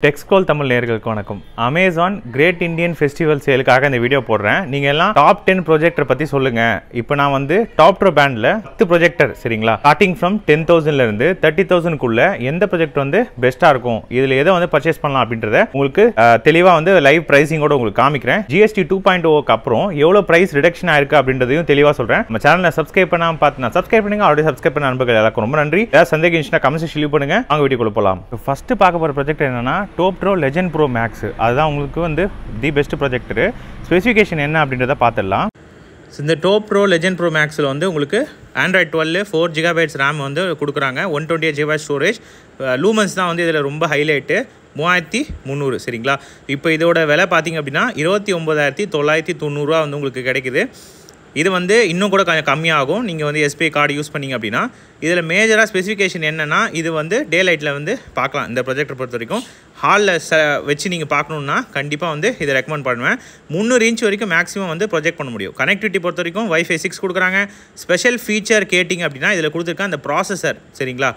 டெக்ஸ்கோல் தமிழ் நேயர்களுக்கு வணக்கம். Amazon great Indian festival சேலுக்காக இந்த வீடியோ போடுறேன். நீங்கள் எல்லாம் டாப் 10 ப்ரொஜெக்டர் பற்றி சொல்லுங்கள். இப்போ நான் வந்து டாப் ட்ரோ பேண்டில் 10 ப்ரொஜெக்டர் சரிங்களா, ஸ்டார்டிங் ஃப்ரம் 10,000லேருந்து 30,000க்குள்ள எந்த ப்ரொஜெக்ட் வந்து பெஸ்ட்டாக இருக்கும், இதில் எதை வந்து பர்ச்சேஸ் பண்ணலாம் அப்படின்றத உங்களுக்கு தெளிவாக வந்து லைவ் ப்ரைஸிங்கோட உங்களுக்கு காமிக்கிறேன். GST 2.0க்கு அப்புறம் எவ்வளோ ப்ரைஸ் ரிடக்ஷன் ஆயிருக்கு அப்படின்றதையும் தெளிவாக சொல்கிறேன். நம்ம சேனலை சப்ஸ்கிரைப் பண்ணாமல் பார்த்து சப்ஸ்கிரைப் பண்ணுங்க. ஆல்ரெடி சப்ஸ்கிரைப் பண்ண நண்பர்கள் எல்லாருக்கும் ரொம்ப நன்றி. ஏதாவது சந்தேகம் இருந்துச்சுன்னா கமெண்ட்ஸ் லீவ் பண்ணுங்க. அவங்க வீடியோக்குள்ள போகலாம். ஃபர்ஸ்ட் பார்க்க போகிற ப்ரொஜெக்ட் என்னன்னா டாப் ட்ரோ லெஜெண்ட் ப்ரோ மேக்ஸ். அதுதான் உங்களுக்கு வந்து தி பெஸ்ட் ப்ரொஜெக்டரு. ஸ்பெசிஃபிகேஷன் என்ன அப்படின்றத பார்த்துடலாம். இந்த டாப் ப்ரோ லெஜெண்ட் ப்ரோ மேக்ஸில் வந்து உங்களுக்கு ஆண்ட்ராய்ட் 12 4 GB ரேம் வந்து கொடுக்குறாங்க. 128 GB ஸ்டோரேஜ். லூமன்ஸ் தான் வந்து இதில் ரொம்ப ஹைலைட்டு. 3300 சரிங்களா. இப்போ இதோட விலை பார்த்தீங்க அப்படின்னா 29,990 வந்து உங்களுக்கு கிடைக்குது. இது வந்து இன்னும் கூட கொஞ்சம் கம்மியாகும் நீங்கள் வந்து SBI கார்டு யூஸ் பண்ணிங்க அப்படின்னா. இதில் மேஜராக ஸ்பெசிஃபிகேஷன் என்னென்னா, இது வந்து டே லைட்டில் வந்து பார்க்கலாம். இந்த ப்ரொஜெக்டர் பொறுத்த வரைக்கும் ஹாலில் வச்சு நீங்கள் பார்க்கணுன்னா கண்டிப்பாக வந்து இதை ரெக்கமெண்ட் பண்ணுவேன். 300 இன்ச் வரைக்கும் மேக்ஸிமம் வந்து ப்ரொஜெக்ட் பண்ண முடியும். கனெக்டிவிட்டி பொறுத்த வரைக்கும் Wi-Fi 6 கொடுக்குறாங்க. ஸ்பெஷல் ஃபீச்சர் கேட்டிங்க அப்படின்னா இதில் கொடுத்துருக்க அந்த ப்ராசஸர் சரிங்களா.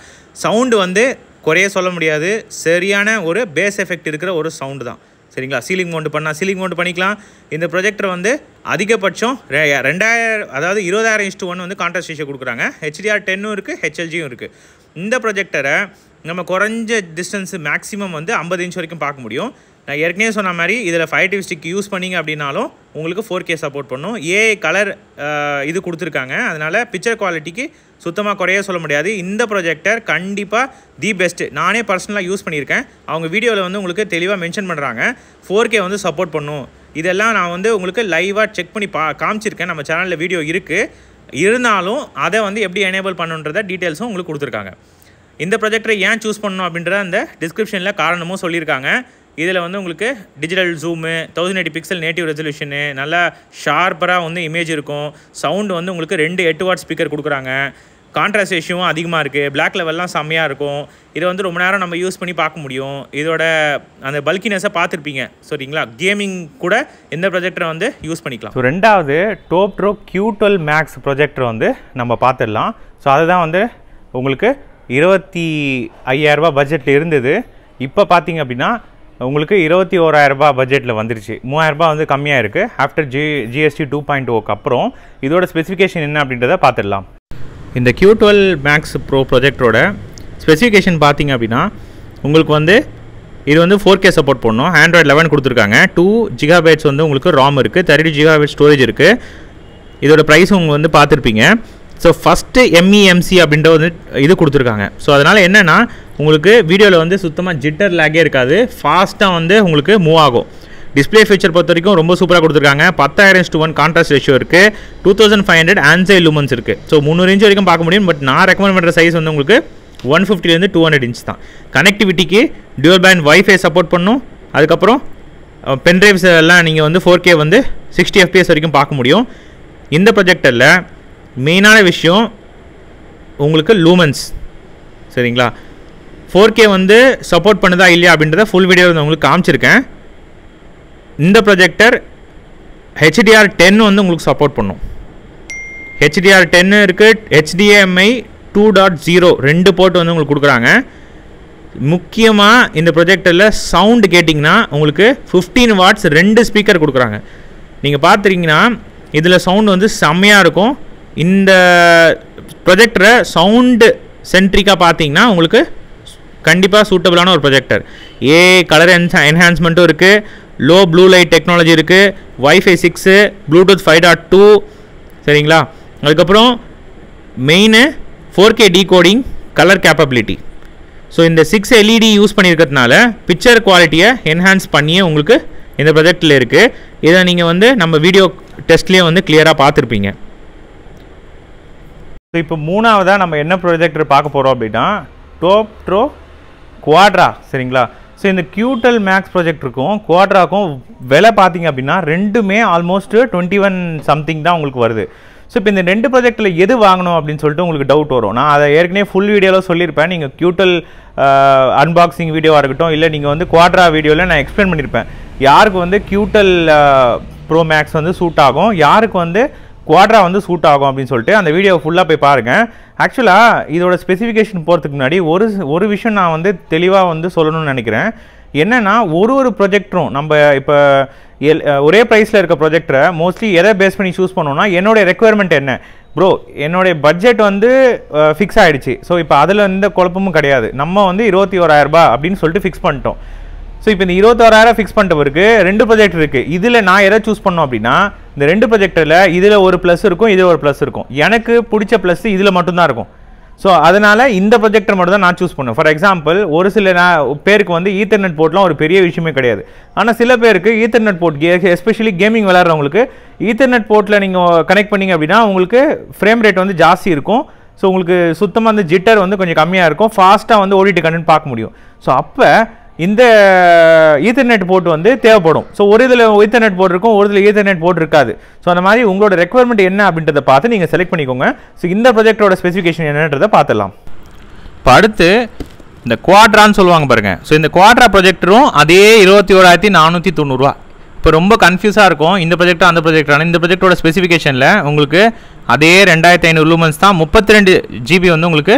சவுண்டு வந்து குறைய சொல்ல முடியாது. சரியான ஒரு பேஸ் எஃபெக்ட் இருக்கிற ஒரு சவுண்டு தான் சரிங்களா. சீலிங் மவுண்ட் பண்ணால் சீலிங் மவுண்ட் பண்ணிக்கலாம். இந்த ப்ரொஜெக்டர் வந்து அதிகபட்சம் 2000 அதாவது 20,000:1 வந்து கான்ட்ராஸ்ட் ரேஷியோ கொடுக்குறாங்க. HDR10 இருக்குது, HLGயும் இருக்குது. இந்த ப்ரொஜெக்டரை நம்ம குறைஞ்ச டிஸ்டன்ஸு மேக்ஸிமம் வந்து 50 இன்ச் வரைக்கும் பார்க்க முடியும். நான் ஏற்கனவே சொன்ன மாதிரி இதில் 5 டிவி ஸ்டிக் யூஸ் பண்ணிங்க அப்படின்னாலும் உங்களுக்கு 4K சப்போர்ட் பண்ணும். AI கலர் இது கொடுத்துருக்காங்க. அதனால் பிக்சர் குவாலிட்டிக்கு சுத்தமாக குறைய சொல்ல முடியாது. இந்த ப்ரொஜெக்டர் கண்டிப்பாக தி பெஸ்ட்டு. நானே பர்சனலாக யூஸ் பண்ணியிருக்கேன். அவங்க வீடியோவில் வந்து உங்களுக்கு தெளிவாக மென்ஷன் பண்ணுறாங்க 4K வந்து சப்போர்ட் பண்ணும். இதெல்லாம் நான் வந்து உங்களுக்கு லைவாக செக் பண்ணி காமிச்சிருக்கேன். நம்ம சேனலில் வீடியோ இருக்குது. இருந்தாலும் அதை வந்து எப்படி எனேபிள் பண்ணுன்றத டீட்டெயில்ஸும் உங்களுக்கு கொடுத்துருக்காங்க. இந்த ப்ரொஜெக்டரை ஏன் சூஸ் பண்ணணும் அப்படின்ற அந்த டிஸ்கிரிப்ஷனில் காரணமும் சொல்லியிருக்காங்க. இதில் வந்து உங்களுக்கு digital zoom, 1080 pixel native resolution, நல்லா ஷார்ப்பராக வந்து இமேஜ் இருக்கும். சவுண்டு வந்து உங்களுக்கு 2 8 வாட் ஸ்பீக்கர் கொடுக்குறாங்க. கான்ட்ராஸ்ட் ரேஷியோவும் அதிகமாக இருக்குது. பிளாக் லெவல்லாம் செம்மையாக இருக்கும். இதை வந்து ரொம்ப நேரம் நம்ம யூஸ் பண்ணி பார்க்க முடியும். இதோட அந்த பல்கினஸை பார்த்துருப்பீங்க சரிங்களா. கேமிங் கூட இந்த ப்ரொஜெக்டரை வந்து யூஸ் பண்ணிக்கலாம். ஸோ ரெண்டாவது top draw Q12 maths projector வந்து நம்ம பார்த்துடலாம். ஸோ அதுதான் வந்து உங்களுக்கு 25,000 பட்ஜெட்டில் இருந்தது. இப்போ பார்த்தீங்க அப்படின்னா உங்களுக்கு 21,000 பட்ஜெட்டில் வந்துருச்சு. 3,000 வந்து கம்மியாக இருக்குது. ஆஃப்டர் GST 2.0க்கு அப்புறம் இதோட ஸ்பெசிஃபிகேஷன் என்ன அப்படின்றத பார்த்துடலாம். இந்த Q12 மேக்ஸ் ப்ரோ ப்ரொஜெக்டரோட ஸ்பெசிஃபிகேஷன் பார்த்தீங்க அப்படின்னா உங்களுக்கு வந்து இது வந்து 4K சப்போர்ட் பண்ணணும். ஆண்ட்ராய்ட் 11 கொடுத்துருக்காங்க. 2 GB வந்து உங்களுக்கு ROM இருக்குது. 32 GB ஸ்டோரேஜ் இருக்குது. இதோட ப்ரைஸும் உங்கள் வந்து பார்த்துருப்பீங்க. ஸோ ஃபஸ்ட்டு MEMC அப்படின்ற வந்து இது கொடுத்துருக்காங்க. ஸோ அதனால் என்னென்னா உங்களுக்கு வீடியோவில் வந்து சுத்தமாக ஜிட்டர் லேக்கே இருக்காது. ஃபாஸ்ட்டாக வந்து உங்களுக்கு மூவ் ஆகும். டிஸ்பிளே ஃபீச்சர் பொறுத்த வரைக்கும் ரொம்ப சூப்பராக கொடுத்துருக்காங்க. 10,000:1 கான்ட்ராஸ்ட் ரேஷியோ இருக்குது. 2500 ஆன்சை லூமன்ஸ் இருக்குது. ஸோ 300 இன்ச் வரைக்கும் பார்க்க முடியும். பட் நான் ரெக்கமெண்ட் பண்ணுற சைஸ் வந்து உங்களுக்கு 150 to 200 இன்ச் தான். கனெக்டிவிட்டிக்கு டியூவல் பேண்ட் Wi-Fi சப்போர்ட் பண்ணும். அதுக்கப்புறம் பென்ட்ரைவ்ஸ் எல்லாம் நீங்கள் வந்து 4K வந்து 60 FPS வரைக்கும் பார்க்க முடியும். இந்த ப்ரொஜெக்டரில் மெயினான விஷயம் உங்களுக்கு லூமன்ஸ் சரிங்களா. 4K வந்து சப்போர்ட் பண்ணுதா இல்லையா அப்படின்றத ஃபுல் வீடியோ வந்து உங்களுக்கு காமிச்சிருக்கேன். இந்த ப்ரொஜெக்டர் HDR10 வந்து உங்களுக்கு சப்போர்ட் பண்ணும். HDR10 இருக்குது. HDMI 2.0 2 போர்ட் வந்து உங்களுக்கு கொடுக்குறாங்க. முக்கியமாக இந்த ப்ரொஜெக்டரில் சவுண்டு கேட்டிங்கன்னா உங்களுக்கு 15 வாட்ஸ் 2 ஸ்பீக்கர் கொடுக்குறாங்க. நீங்கள் பார்த்துருக்கீங்கன்னா இதில் சவுண்டு வந்து செம்மையாக இருக்கும். இந்த ப்ரொஜெக்டரை சவுண்டு சென்ட்ரிக்காக பார்த்தீங்கன்னா உங்களுக்கு கண்டிப்பாக சூட்டபிளான ஒரு ப்ரொஜெக்டர். கலர் என்ஹான்ஸ்மெண்ட்டும் இருக்குது. லோ ப்ளூ லைட் டெக்னாலஜி இருக்குது. Wi-Fi 6, Bluetooth 5.2 சரிங்களா. அதுக்கப்புறம் main 4K decoding, colour capability. So இந்த 6 LED யூஸ் பண்ணியிருக்கிறதுனால பிக்சர் குவாலிட்டியை என்ஹான்ஸ் பண்ணியே உங்களுக்கு இந்த ப்ரொஜெக்டில் இருக்குது. இதை நீங்கள் வந்து நம்ம வீடியோ டெஸ்ட்லேயே வந்து கிளியராக பார்த்துருப்பீங்க. ஸோ இப்போ மூணாவதாக நம்ம என்ன ப்ரொஜெக்டர் பார்க்க போகிறோம் அப்படின்னா டாப் ட்ரோ குவாட்ரா சரிங்களா. ஸோ இந்த Q12 மேக்ஸ் ப்ரொஜெக்டருக்கும் குவாட்ராக்கும் விலை பார்த்தீங்க அப்படின்னா ரெண்டுமே ஆல்மோஸ்ட் 21 சம்திங் தான் உங்களுக்கு வருது. ஸோ இப்போ இந்த 2 ப்ரொஜெக்டில் எது வாங்கணும் அப்படின்னு சொல்லிட்டு உங்களுக்கு டவுட் வரும். நான் அதை ஏற்கனவே ஃபுல் வீடியோவில் சொல்லியிருப்பேன். நீங்கள் Q12 அன்பாக்சிங் வீடியோவாக இருக்கட்டும், இல்லை நீங்கள் வந்து குவாட்ரா வீடியோவில் நான் எக்ஸ்பிளைன் பண்ணியிருப்பேன். யாருக்கு வந்து Q12 ப்ரோ மேக்ஸ் வந்து சூட் ஆகும், யாருக்கு வந்து குவாட்ரா வந்து சூட் ஆகும் அப்படின்னு சொல்லிட்டு அந்த வீடியோ ஃபுல்லாக போய் பாருங்கள். ஆக்சுவலாக இதோட ஸ்பெசிஃபிகேஷன் போகிறதுக்கு முன்னாடி ஒரு விஷயம் நான் வந்து தெளிவாக வந்து சொல்லணும்னு நினைக்கிறேன். என்னன்னா ஒரு ப்ரொஜெக்டரும் நம்ம இப்போ ஒரே ப்ரைஸில் இருக்க ப்ரொஜெக்டரை மோஸ்ட்லி எதை பேஸ் பண்ணி சூஸ் பண்ணோம்னா என்னோடய ரெக்குயர்மெண்ட் என்ன ப்ரோ, என்னுடைய பட்ஜெட் வந்து ஃபிக்ஸ் ஆகிடுச்சு. ஸோ இப்போ அதில் எந்த குழப்பமும் கிடையாது. நம்ம வந்து 21,000 அப்படின்னு சொல்லிட்டு ஃபிக்ஸ் பண்ணிட்டோம். ஸோ இப்போ இந்த 21,000 ஃபிக்ஸ் பண்ணிட்டவருக்கு 2 ப்ரொஜெக்ட் இருக்குது. இதில் நான் எதை சூஸ் பண்ணோம் அப்படின்னா இந்த 2 ப்ரொஜெக்டரில் இதில் ஒரு ப்ளஸ் இருக்கும், இதில் ஒரு ப்ளஸ் இருக்கும். எனக்கு பிடிச்ச ப்ளஸ் இதில் மட்டும்தான் இருக்கும். ஸோ அதனால் இந்த ப்ரொஜெக்டர் மட்டும் தான் நான் சூஸ் பண்ணுவேன். ஃபார் எக்ஸாம்பிள் ஒரு சில பேருக்கு வந்து ஈத்தர்நெட் போர்ட்லாம் ஒரு பெரிய விஷயமே கிடையாது. ஆனால் சில பேருக்கு ஈத்தர்நெட் போர்ட் எஸ்பெஷலி கேமிங் விளையாடுறவங்களுக்கு ஈத்தர்நெட் போர்ட்டில் நீங்கள் கனெக்ட் பண்ணிங்க அப்படின்னா உங்களுக்கு ஃப்ரேம் ரேட் வந்து ஜாஸ்தி இருக்கும். ஸோ உங்களுக்கு சுத்தமாக அந்த ஜிட்டர் வந்து கொஞ்சம் கம்மியாக இருக்கும், ஃபாஸ்ட்டாக வந்து ஓடிடி கண்டென்ட் பார்க்க முடியும். ஸோ அப்போ இந்த ஈத்தர்நெட் போர்ட் வந்து தேவைப்படும். ஸோ ஒரு இதில் ஈத்தர்நெட் போர்ட் இருக்கும், ஒரு இதில் ஈத்தர்நெட் போர்ட் இருக்காது. ஸோ அந்த மாதிரி உங்களோட ரெக்குவயர்மெண்ட் என்ன அப்படின்றத பார்த்து நீங்கள் செலக்ட் பண்ணிக்கோங்க. ஸோ இந்த ப்ரொஜெக்டரோட ஸ்பெசிஃபிகேஷன் என்னன்றதை பார்த்துடலாம். இப்போ அடுத்து இந்த குவாட்ரான்னு சொல்லுவாங்க பாருங்கள். ஸோ இந்த குவாட்ரா ப்ரொஜெக்டரும் அதே 21,490. இப்போ ரொம்ப கன்ஃபியூஸாக இருக்கும் இந்த ப்ரொஜெக்டர் அந்த ப்ரொஜெக்டரான. இந்த ப்ரொஜெக்டரோட ஸ்பெசிஃபிகேஷனில் உங்களுக்கு அதே 2500 லூமன்ஸ் தான், 32 GB வந்து உங்களுக்கு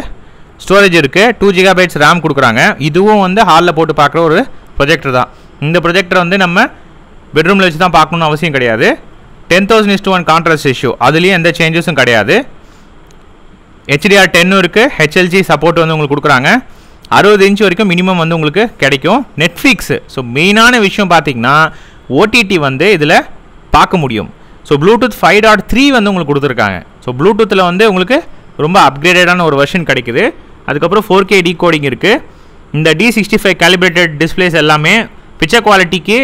ஸ்டோரேஜ் இருக்குது, 2 GB RAM கொடுக்குறாங்க. இதுவும் வந்து ஹாலில் போட்டு பார்க்குற ஒரு ப்ரொஜெக்டர் தான். இந்த ப்ரொஜெக்டர் வந்து நம்ம பெட்ரூமில் வச்சு தான் பார்க்கணுன்னு அவசியம் கிடையாது. 10,000:1 கான்ட்ராஸ்ட் ரேஷியோ, அதுலேயும் எந்த சேஞ்சஸும் கிடையாது. HDR10 இருக்குது, HLG சப்போர்ட் வந்து உங்களுக்கு கொடுக்குறாங்க. 60 இன்ச் வரைக்கும் மினிமம் வந்து உங்களுக்கு கிடைக்கும். நெட்ஃப்ளிக்ஸு, ஸோ மெயினான விஷயம் பார்த்தீங்கன்னா ஓடிடி வந்து இதில் பார்க்க முடியும். ஸோ ப்ளூடூத் 5.3 வந்து உங்களுக்கு கொடுத்துருக்காங்க. ஸோ ப்ளூடூத்தில் வந்து உங்களுக்கு ரொம்ப அப்கிரேடடான ஒரு வெர்ஷன் கிடைக்குது. அதுக்கப்புறம் 4K டீகோடிங் இருக்குது. இந்த D65 கேலிப்ரேட்டட் டிஸ்பிளேஸ் எல்லாமே பிக்சர் குவாலிட்டிக்கு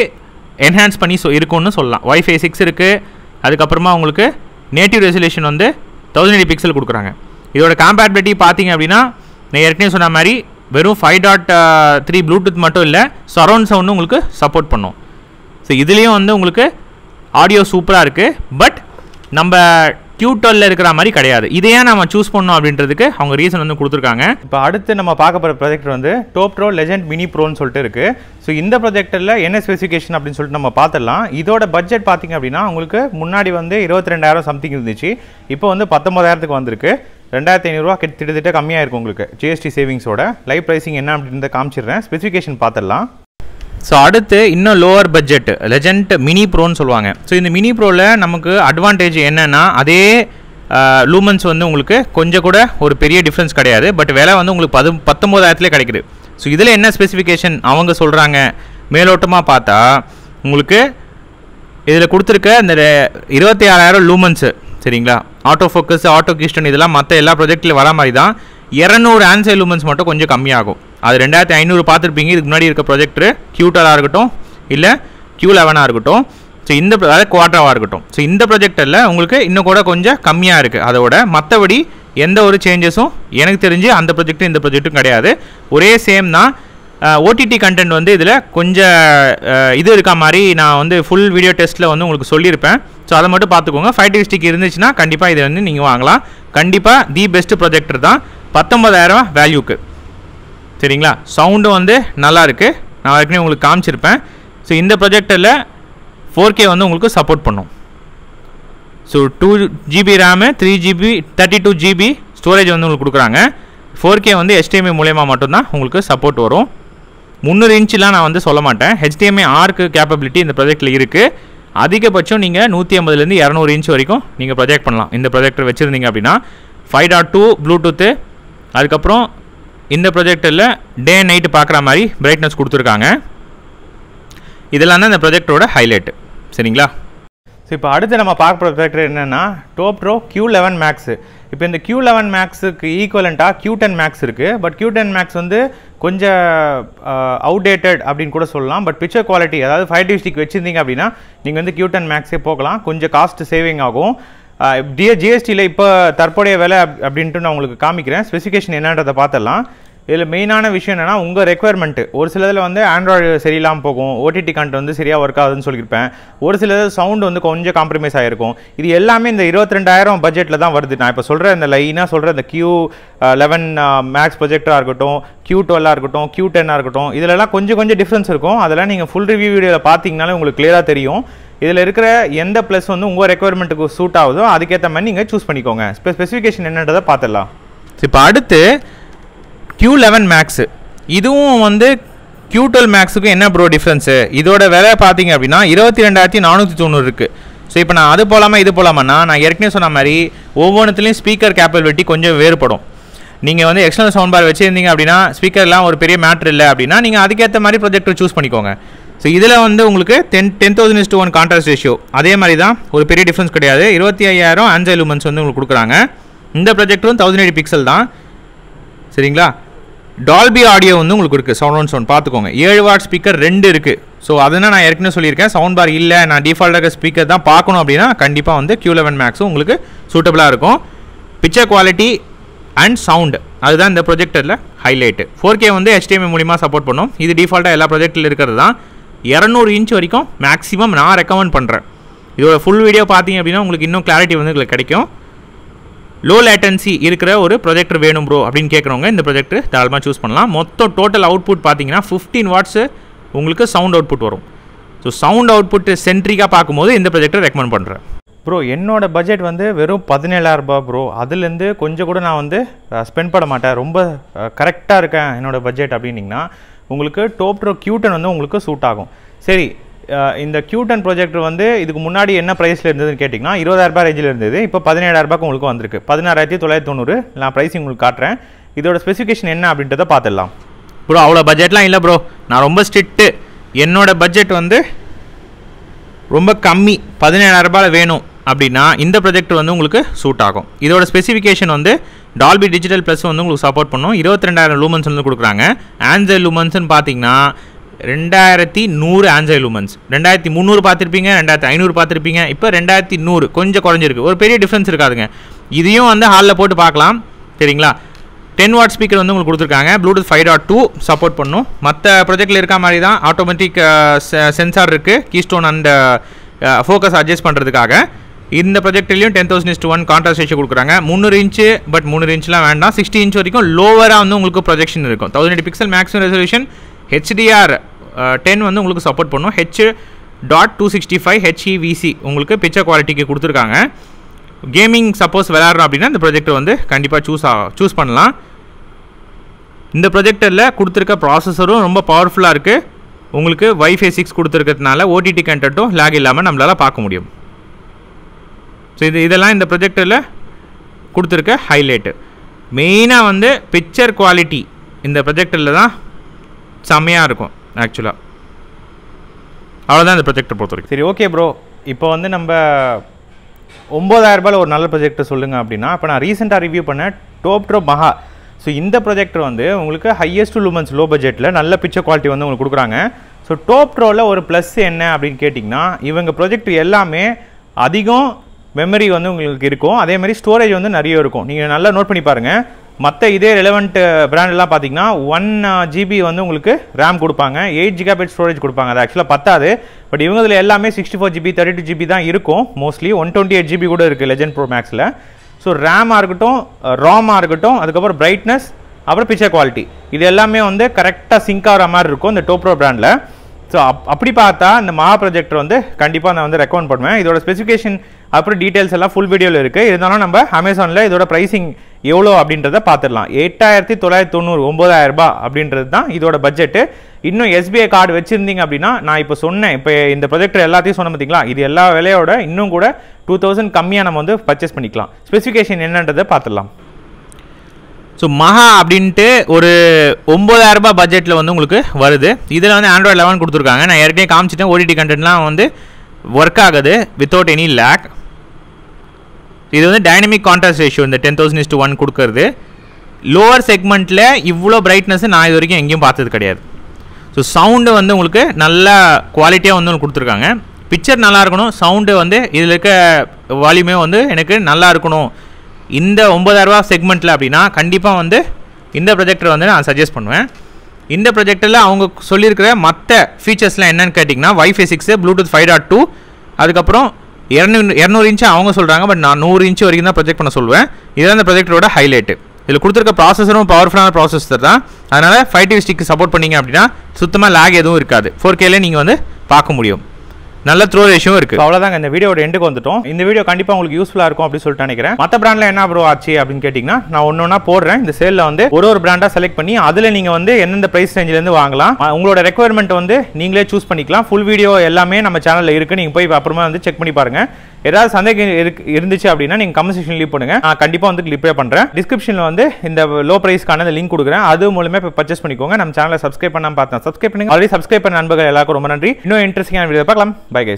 என்ஹான்ஸ் பண்ணி இருக்கும்னு சொல்லலாம். Wi-Fi 6 இருக்குது. அதுக்கப்புறமா உங்களுக்கு நேட்டிவ் ரெசல்யூஷன் வந்து 1080 பிக்சல் கொடுக்குறாங்க. இதோட கம்பேட்டபிலிட்டி பார்த்தீங்க அப்படின்னா நான் ஏற்கனவே சொன்ன மாதிரி வெறும் 5.3 ப்ளூடூத் மட்டும் இல்லை, சரௌண்ட் சவுண்டும் உங்களுக்கு சப்போர்ட் பண்ணும். ஸோ இதுலேயும் வந்து உங்களுக்கு ஆடியோ சூப்பராக இருக்குது. பட் நம்ம Q12 இருக்கிற மாதிரி கிடையாது. இதையே நம்ம சூஸ் பண்ணோம் அப்படின்றதுக்கு அவங்க ரீசன் வந்து கொடுத்துருக்காங்க. இப்போ அடுத்து நம்ம பார்க்க போகிற ப்ரொஜெக்டர் வந்து டோப்ரோ லெஜெண்ட் மினி ப்ரோன்னு சொல்லிட்டு இருக்குது. ஸோ இந்த ப்ரொஜெக்டரில் என்ன ஸ்பெசிஃபிகேஷன் அப்படின்னு சொல்லிட்டு நம்ம பார்த்துடலாம். இதோட பட்ஜெட் பார்த்திங்க அப்படின்னா உங்களுக்கு முன்னாடி வந்து 22,000 சம்திங் இருந்துச்சு. இப்போ வந்து 19,000க்கு வந்திருக்கு. 2,500 கிட்டத்தட்ட கம்மியாக இருக்கும் உங்களுக்கு ஜிஎஸ்டி சேவிங்ஸோட. லைவ் ப்ரைஸிங் என்ன அப்படின்றத காமிச்சிடுறேன், ஸ்பெசிஃபிகேஷன் பார்த்துடலாம். ஸோ அடுத்து இன்னும் லோவர் பட்ஜெட் லெஜெண்ட் மினி ப்ரோன்னு சொல்லுவாங்க. ஸோ இந்த மினி ப்ரோவில் நமக்கு அட்வான்டேஜ் என்னென்னா அதே லூமன்ஸ் வந்து உங்களுக்கு கொஞ்சம் கூட ஒரு பெரிய டிஃப்ரென்ஸ் கிடையாது. பட் விலை வந்து உங்களுக்கு 19,000 கிடைக்குது. ஸோ இதில் என்ன ஸ்பெசிஃபிகேஷன் அவங்க சொல்கிறாங்க மேலோட்டமாக பார்த்தா உங்களுக்கு இதில் கொடுத்துருக்க இந்த 26,000 லூமன்ஸு சரிங்களா, ஆட்டோ ஃபோக்கஸ் ஆட்டோ கிஸ்டன் இதெல்லாம் மற்ற எல்லா ப்ரொஜெக்டில் வர மாதிரி தான். 200 ஆன்சை லூமன்ஸ் மட்டும் கொஞ்சம் கம்மியாகும். அது 2,500 பார்த்துருப்பீங்க இதுக்கு முன்னாடி இருக்க ப்ரொஜெக்டர் Q12 இருக்கட்டும் இல்லை Q11 இருக்கட்டும். ஸோ இந்த குவாட்ராவாக இருக்கட்டும். ஸோ இந்த ப்ரொஜெக்டரில் உங்களுக்கு இன்னும் கூட கொஞ்சம் கம்மியாக இருக்குது. அதோட மற்றபடி எந்த ஒரு சேஞ்சஸும் எனக்கு தெரிஞ்சு அந்த ப்ரொஜெக்ட்டும் இந்த ப்ரொஜெக்ட்டும் கிடையாது, ஒரே சேம் தான். ஓடிடி கண்டென்ட் வந்து இதில் கொஞ்சம் இது இருக்க மாதிரி நான் வந்து ஃபுல் வீடியோ டெஸ்ட்டில் வந்து உங்களுக்கு சொல்லியிருப்பேன். ஸோ அதை மட்டும் பார்த்துக்கோங்க. 5 ஸ்டிக் இருந்துச்சுன்னா கண்டிப்பாக இதை வந்து நீங்கள் வாங்கலாம். கண்டிப்பாக தி பெஸ்ட் ப்ரொஜெக்டர் தான் 19,000 வேல்யூக்கு சரிங்களா. சவுண்டும் வந்து நல்லா இருக்குது, நான் ஏற்கனவே உங்களுக்கு காமிச்சிருப்பேன். ஸோ இந்த ப்ரொஜெக்டரில் 4K வந்து உங்களுக்கு சப்போர்ட் பண்ணும். So 2 GB RAM 3 GB 32 GB storage வந்து உங்களுக்கு கொடுக்குறாங்க. 4K வந்து HDMI மூலயமா மட்டும்தான் உங்களுக்கு சப்போர்ட் வரும். 300 இன்ச்லாம் நான் வந்து சொல்ல மாட்டேன். HDMI ஆர்க்கு கேப்பபிலிட்டி இந்த ப்ரொஜெக்டில் இருக்குது. அதிகபட்சம் நீங்கள் 150லேருந்து 200 இன்ச் வரைக்கும் நீங்கள் ப்ரொஜெக்ட் பண்ணலாம் இந்த ப்ரொஜெக்டர் வச்சுருந்தீங்க அப்படின்னா. 5.2 ப்ளூடூத்து. அதுக்கப்புறம் இந்த ப்ரொஜெக்டரில் டே அண்ட் நைட்டு பார்க்குற மாதிரி பிரைட்னஸ் கொடுத்துருக்காங்க. இதெல்லாம் தான் இந்த ப்ரொஜெக்டரோட ஹைலைட்டு சரிங்களா. ஸோ இப்போ அடுத்து நம்ம பார்க்குற ப்ரொஜெக்டர் என்னென்னா டோப்ரோ Q11 மேக்ஸு. இப்போ இந்த Q11 மேக்ஸுக்கு ஈக்குவலண்ட்டாக Q10 மேக்ஸ் இருக்குது. பட் Q10 மேக்ஸ் வந்து கொஞ்சம் அவுடேட்டட் அப்படின்னு கூட சொல்லலாம். பட் பிக்சர் குவாலிட்டி அதாவது 5D ஸ்டிக் வச்சுருந்தீங்க அப்படின்னா நீங்கள் வந்து Q10 மேக்ஸே போகலாம். கொஞ்சம் காஸ்ட் சேவிங் ஆகும். ஜிஎஸ்டியில் இப்போ தற்போதைய விலை அப்படின்ட்டு நான் உங்களுக்கு காமிக்கிறேன். ஸ்பெசிஃபிகேஷன் என்னன்றதை பார்த்துடலாம். இதில் மெயினான விஷயம் என்னென்னா உங்கள் ரெக்குயர்மெண்ட்டு. ஒரு சிலதில் வந்து ஆண்ட்ராய்டு சரியில்லாமல் போகும், ஓடிடி கண்டென்ட் வந்து சரியாக ஒர்க் ஆகுதுன்னு சொல்லியிருப்பேன். ஒரு சிலது சவுண்டு வந்து கொஞ்சம் காம்ப்ரமைஸ் ஆகிருக்கும். இது எல்லாமே இந்த 22,000 பட்ஜெட்டில் தான் வருது. நான் இப்போ சொல்கிற இந்த லைனாக சொல்கிற இந்த Q11 மேக்ஸ் ப்ரொஜெக்டராக இருக்கட்டும், Q12 இருக்கட்டும், Q10 இருக்கட்டும், இதிலலாம் கொஞ்சம் டிஃப்ரென்ஸ் இருக்கும். அதெல்லாம் நீங்கள் ஃபுல் ரிவ்யூ வீடியோவில் பார்த்தீங்கனாலே உங்களுக்கு கிளியராக தெரியும். இதில் இருக்கிற எந்த ப்ளஸ் வந்து உங்கள் ரெக்குயர்மெண்ட்டுக்கு சூட் ஆகுதோ அதுக்கேற்ற மாதிரி நீங்கள் சூஸ் பண்ணிக்கோங்க. ஸ்பெசிஃபிகேஷன் என்னன்றதை பார்த்துடலாம். இப்போ அடுத்து Q11 மேக்ஸு. இதுவும் வந்து Q12 Maxக்கு என்ன ப்ரோ டிஃப்ரென்ஸு? இதோட விலை பார்த்தீங்க அப்படின்னா 22,490 இருக்குது. ஸோ இப்போ நான் அது போகலாமா இது போகலாமான்னா, நான் ஏற்கனவே சொன்ன மாதிரி ஒவ்வொன்றுத்துலேயும் ஸ்பீக்கர் கேப்பபிலிட்டி கொஞ்சம் வேறுபடும். நீங்கள் வந்து எக்ஸ்டர்னல் சவுண்ட் பார் வச்சுருந்தீங்க அப்படின்னா ஸ்பீக்கர்லாம் ஒரு பெரிய மேட்ரு இல்லை அப்படின்னா நீங்கள் அதுக்கேற்ற மாதிரி ப்ரொஜெக்டர் சூஸ் பண்ணிக்கோங்க. ஸோ இதில் வந்து உங்களுக்கு 10,000:1 கான்ட்ராஸ்ட் ரேஷியோ அதே மாதிரி தான், ஒரு பெரிய டிஃப்ரென்ஸ் கிடையாது. 25,000 ஆன்சை லூமன்ஸ் வந்து உங்களுக்கு கொடுக்குறாங்க. இந்த ப்ரொஜெக்டரும் 1080 பிக்சல் தான், சரிங்களா? டால்பி ஆடியோ வந்து உங்களுக்கு இருக்குது. சவுண்ட் பார்த்துக்கோங்க. 7 வாட் ஸ்பீக்கர் 2 இருக்குது. ஸோ அதனால் நான் ஏற்கனவே சொல்லியிருக்கேன், சவுண்ட் பார் இல்லை, நான் டிஃபால்ட்டாக ஸ்பீக்கர் தான் பார்க்கணும் அப்படின்னா கண்டிப்பாக வந்து Q11 Maxும் உங்களுக்கு சூட்டபுளாக இருக்கும். பிக்சர் குவாலிட்டி அண்ட் சவுண்டு அதுதான் இந்த ப்ரொஜெக்டரில் ஹைலைட்டு. 4K வந்து HDMI மூலிமா சப்போர்ட் பண்ணும். இது டிஃபால்ட்டாக எல்லா ப்ரொஜெக்டில் இருக்கிறது தான். 200 இன்ச் வரைக்கும் மேக்ஸிமம் நான் ரெக்கமெண்ட் பண்ணுறேன். இதோட ஃபுல் வீடியோ பார்த்தீங்க அப்படின்னா உங்களுக்கு இன்னும் கிளாரிட்டி வந்து உங்களுக்கு கிடைக்கும். லோ லேட்டன்சி இருக்கிற ஒரு ப்ரொஜெக்டர் வேணும் ப்ரோ அப்படின்னு கேட்குறவங்க இந்த ப்ரொஜெக்டர் தாராளமாக சூஸ் பண்ணலாம். மொத்தம் டோட்டல் அவுட்புட் பார்த்தீங்கன்னா 15 வாட்ஸு உங்களுக்கு சவுண்ட் அவுட்புட் வரும். ஸோ சவுண்ட் அவுட்புட் சென்ட்ரிக்காக பார்க்கும்போது இந்த ப்ரொஜெக்டர் ரெக்கமெண்ட் பண்ணுறேன். ப்ரோ என்னோட பட்ஜெட் வந்து வெறும் 17,000 ப்ரோ. அதுலேருந்து கொஞ்சம் கூட நான் வந்து ஸ்பெண்ட் பண்ண மாட்டேன், ரொம்ப கரெக்டாக இருக்கேன் என்னோடய பட்ஜெட் அப்படின்னிங்கன்னா உங்களுக்கு டோப்ட்ரோ Q10 வந்து உங்களுக்கு சூட் ஆகும். சரி, இந்த Q10 ப்ரொஜெக்டர் வந்து இதுக்கு முன்னாடி என்ன ப்ரைஸில் இருந்ததுன்னு கேட்டிங்கன்னா 20,000 ரேஞ்சில் இருந்தது. இப்போ 17,000 உங்களுக்கு வந்திருக்கு. 16,990 நான் ப்ரைஸிங் உங்களுக்கு காட்டுறேன். இதோட ஸ்பெசிஃபிகேஷன் என்ன அப்படின்றத பார்த்துடலாம். ப்ரோ அவ்வளோ பட்ஜெட்லாம் இல்லை ப்ரோ, நான் ரொம்ப ஸ்ட்ரிக்ட்டு. என்னோட பட்ஜெட் வந்து ரொம்ப கம்மி, 17,000 வேணும் அப்படின்னா இந்த ப்ரொஜெக்டர் வந்து உங்களுக்கு சூட் ஆகும். இதோட ஸ்பெசிஃபிகேஷன் வந்து டால்பி டிஜிட்டல் ப்ளஸ் வந்து உங்களுக்கு சப்போர்ட் பண்ணும். 22,000 லூமன்ஸ் வந்து கொடுக்குறாங்க. ஆன்சை லூமன்ஸ்னு பார்த்தீங்கன்னா 2100 ஆன்சை லூமன்ஸ். 2300 பார்த்துருப்பீங்க, 2500 பார்த்துருப்பீங்க, இப்போ 2100 கொஞ்சம் குறைஞ்சிருக்கு. ஒரு பெரிய டிஃப்ரென்ஸ் இருக்காதுங்க. இதையும் வந்து ஹாலில் போட்டு பார்க்கலாம், சரிங்களா? 10 வாட் ஸ்பீக்கர் வந்து உங்களுக்கு கொடுத்துருக்காங்க. ப்ளூடூத் 5.2 சப்போர்ட் பண்ணும். மற்ற ப்ரொஜெக்டில் இருக்க மாதிரி தான் ஆட்டோமேட்டிக் சென்சார் இருக்குது, கீஸ்டோன் அண்ட் ஃபோக்கஸ் அட்ஜஸ்ட் பண்ணுறதுக்காக. இந்த ப்ரொஜெக்ட்லையும் 10,000:1 கான்ட்ராஸ்ட் ரேஷியோ கொடுக்குறாங்க. 300 இன்ச்சு, பட் 300 இன்ச்லாம் வேண்டாம். 60 இன்ச் வரைக்கும் லோவராக வந்து உங்களுக்கு ப்ரொஜெக்ஷன் இருக்கும். 1080 பிக்சல் மேக்ஸிமம் ரெசல்யூஷன். HDR10 வந்து உங்களுக்கு சப்போர்ட் பண்ணும். H.265 HEVC உங்களுக்கு பிக்சர் குவாலிட்டிக்கு கொடுத்துருக்காங்க. கேமிங் சப்போஸ் விளையாடுறோம் அப்படின்னா இந்த ப்ரொஜெக்டர் வந்து கண்டிப்பாக சூஸ் பண்ணலாம். இந்த ப்ரொஜெக்டரில் கொடுத்துருக்க ப்ராசஸரும் ரொம்ப பவர்ஃபுல்லாக இருக்குது. உங்களுக்கு Wi-Fi 6 கொடுத்துருக்கிறதுனால OTT கண்டென்ட்டும் லேக் இல்லாமல் நம்மளால் பார்க்க முடியும். ஸோ இதெல்லாம் இந்த ப்ரொஜெக்டரில் கொடுத்துருக்க ஹைலைட்டு. மெயினாக வந்து பிக்சர் குவாலிட்டி இந்த ப்ரொஜெக்டரில் தான் செம்மையாக இருக்கும் ஆக்சுவலாக. அவ்வளோதான் இந்த ப்ரொஜெக்டர் பொறுத்த வரைக்கும். சரி, ஓகே ப்ரோ. இப்போ வந்து நம்ம 9,000 ஒரு நல்ல ப்ரொஜெக்டர் சொல்லுங்கள் அப்படின்னா, இப்போ நான் ரீசெண்டாக ரிவ்யூ பண்ணேன் டோப்ட்ரோ மஹா. ஸோ இந்த ப்ரொஜெக்டர் வந்து உங்களுக்கு ஹையஸ்ட் லூமன்ஸ் லோ பட்ஜெட்டில் நல்ல பிக்சர் குவாலிட்டி வந்து உங்களுக்கு கொடுக்குறாங்க. ஸோ டோப்ட்ரோவில் ஒரு ப்ளஸ் என்ன அப்படின்னு கேட்டிங்கன்னா, இவங்க ப்ரொஜெக்டர் எல்லாமே அதிகம் மெமரி வந்து உங்களுக்கு இருக்கும், அதே மாதிரி ஸ்டோரேஜ் வந்து நிறைய இருக்கும். நீங்கள் நல்லா நோட் பண்ணி பாருங்கள். மற்ற இதே ரெலவெண்ட் பிராண்டெலாம் பார்த்தீங்கன்னா 1 GB வந்து உங்களுக்கு ரேம் கொடுப்பாங்க, 8 GB ஸ்டோரேஜ் கொடுப்பாங்க. அது ஆக்சுவலாக பத்தாது. பட் இவங்க இதில் எல்லாமே 64 GB 32 GB தான் இருக்கும். மோஸ்ட்லி 128 GB கூட இருக்குது லெஜண்ட் ப்ரோ மேக்ஸில். ஸோ ரேமாக இருக்கட்டும், ராமாக இருக்கட்டும், அதுக்கப்புறம் பிரைட்னஸ், அப்புறம் பிக்சர் குவாலிட்டி, இது எல்லாமே வந்து கரெக்டாக சிங்க் ஆகிற மாதிரி இருக்கும் இந்த டோப்ரோ பிராண்டில். ஸோ அப்படி பார்த்தா இந்த மஹா ப்ரொஜெக்டர் வந்து கண்டிப்பாக நான் வந்து ரெக்கமெண்ட் பண்ணுவேன். இதோட ஸ்பெசிஃபிகேஷன் அப்புறம் டீட்டெயில்ஸ் எல்லாம் ஃபுல் வீடியோவில் இருக்குது. இருந்தாலும் நம்ம அமேசானில் இதோட ப்ரைஸிங் எவ்வளோ அப்படின்றத பார்த்துடலாம். 8,990 9,000 அப்படின்றது தான் இதோட பட்ஜெட்டு. இன்னும் SBI கார்டு வச்சுருந்தீங்க அப்படின்னா, நான் இப்போ சொன்னேன், இப்போ இந்த ப்ரொஜெக்டர் எல்லாத்தையும் சொன்ன பார்த்தீங்களா, இது எல்லா விலையோட இன்னும் கூட 2,000 கம்மியாக நம்ம வந்து பர்ச்சேஸ் பண்ணிக்கலாம். ஸ்பெசிஃபிகேஷன் என்னன்றதை பார்த்துடலாம். ஸோ மஹா அப்படின்ட்டு ஒரு 9,000 பட்ஜெட்டில் வந்து உங்களுக்கு வருது. இதில் வந்து Android 11 கொடுத்துருக்காங்க. நான் ஏற்கனவே காமிச்சிட்டேன். OTT கண்டென்ட்லாம் வந்து ஒர்க் ஆகுது வித்தவுட் எனி லேக். இது வந்து டைனமிக் கான்ட்ராஸ்ட் ரேஷியோ இந்த 10,000:1 கொடுக்கறது. லோவர் செக்மெண்ட்டில் இவ்வளோ பிரைட்னஸ் நான் இது வரைக்கும் எங்கேயும் பார்த்தது கிடையாது. ஸோ சவுண்டு வந்து உங்களுக்கு நல்ல குவாலிட்டியாக வந்து உங்களுக்கு கொடுத்துருக்காங்க. பிக்சர் நல்லா இருக்கணும், சவுண்டு வந்து இதில் இருக்க வால்யூமே வந்து எனக்கு நல்லா இருக்கணும் இந்த 9,000 செக்மெண்ட்டில் அப்படின்னா கண்டிப்பாக வந்து இந்த ப்ரொஜெக்டர் வந்து நான் சஜஸ்ட் பண்ணுவேன். இந்த ப்ரொஜெக்டரில் அவங்க சொல்லியிருக்கிற மற்ற ஃபீச்சர்ஸ்லாம் என்னென்னு கேட்டிங்கன்னா Wi-Fi 6, ப்ளூடூத் 5.2, அதுக்கப்புறம் 200 இன்ச்சு அவங்க சொல்கிறாங்க. பட் நான் 100 இன்ச்சு வரைக்கும் தான் ப்ரொஜெக்ட் பண்ண சொல்லுவேன். இதுதான் இந்த ப்ரொஜெக்டரோட ஹைலைட்டு. இதில் கொடுத்துருக்க ப்ராசஸரும் பவர்ஃபுல்லான ப்ராசஸர் தான். அதனால் 5TV ஸ்டிக் சப்போர்ட் பண்ணிங்க அப்படின்னா சுத்தமாக லேக் எதுவும் இருக்காது. 4Kல நீங்கள் வந்து பார்க்க முடியும். நல்ல த்ரோ ரேஷியோ இருக்கு. அவ்வளவுதாங்க, இந்த வீடியோட எண்டுக்கு வந்துட்டோம். இந்த வீடியோ கண்டிப்பா உங்களுக்கு யூஸ்ஃபுல்லா இருக்கும் அப்படின்னு சொல்லிட்டு நினைக்கிறேன். மத்த பிராண்ட்ல என்ன ப்ரோ ஆச்சு அப்படின்னு கேட்டீங்கன்னா நான் ஒன்னொன்னா போடுறேன். இந்த சேல்ல வந்து ஒரு பிராண்டா செலக்ட் பண்ணி அதுல நீங்க வந்து எந்தெந்த பிரைஸ் ரேஞ்சில இருந்து வாங்கலாம், உங்களோட ரெக்குயர்மெண்ட் வந்து நீங்களே சூஸ் பண்ணிக்கலாம். ஃபுல் வீடியோ எல்லாமே நம்ம சேனல்ல இருக்கு, நீங்க போய் அப்புறமா வந்து செக் பண்ணி பாருங்க. ஏதாவது சந்தேகம் இருந்துச்சு அப்படின்னா நீங்க கமெண்ட் செக்ஷன் லீவ் பண்ணுங்க, நான் கண்டிப்பா வந்து ரிப்ளை பண்றேன். டிஸ்கிரிப்ஷன்ல வந்து இந்த லோ பிரைஸ்க்கான லிங்க் கொடுக்குறேன், அது மூலமே போய் பர்ச்சேஸ் பண்ணிக்கோங்க. நம்ம சேனலை சப்ஸ்கிரைப் பண்ணாம பார்த்தா சப்ஸ்கிரைப் பண்ணுங்க. ஆல்ரெடி சப்ஸ்கிரைப் பண்ண நண்பர்கள் எல்லாருக்கும் ரொம்ப நன்றி. இன்னும் இன்ட்ரெஸ்டிங்கான வீடியோ பார்க்கலாம். Bye guys.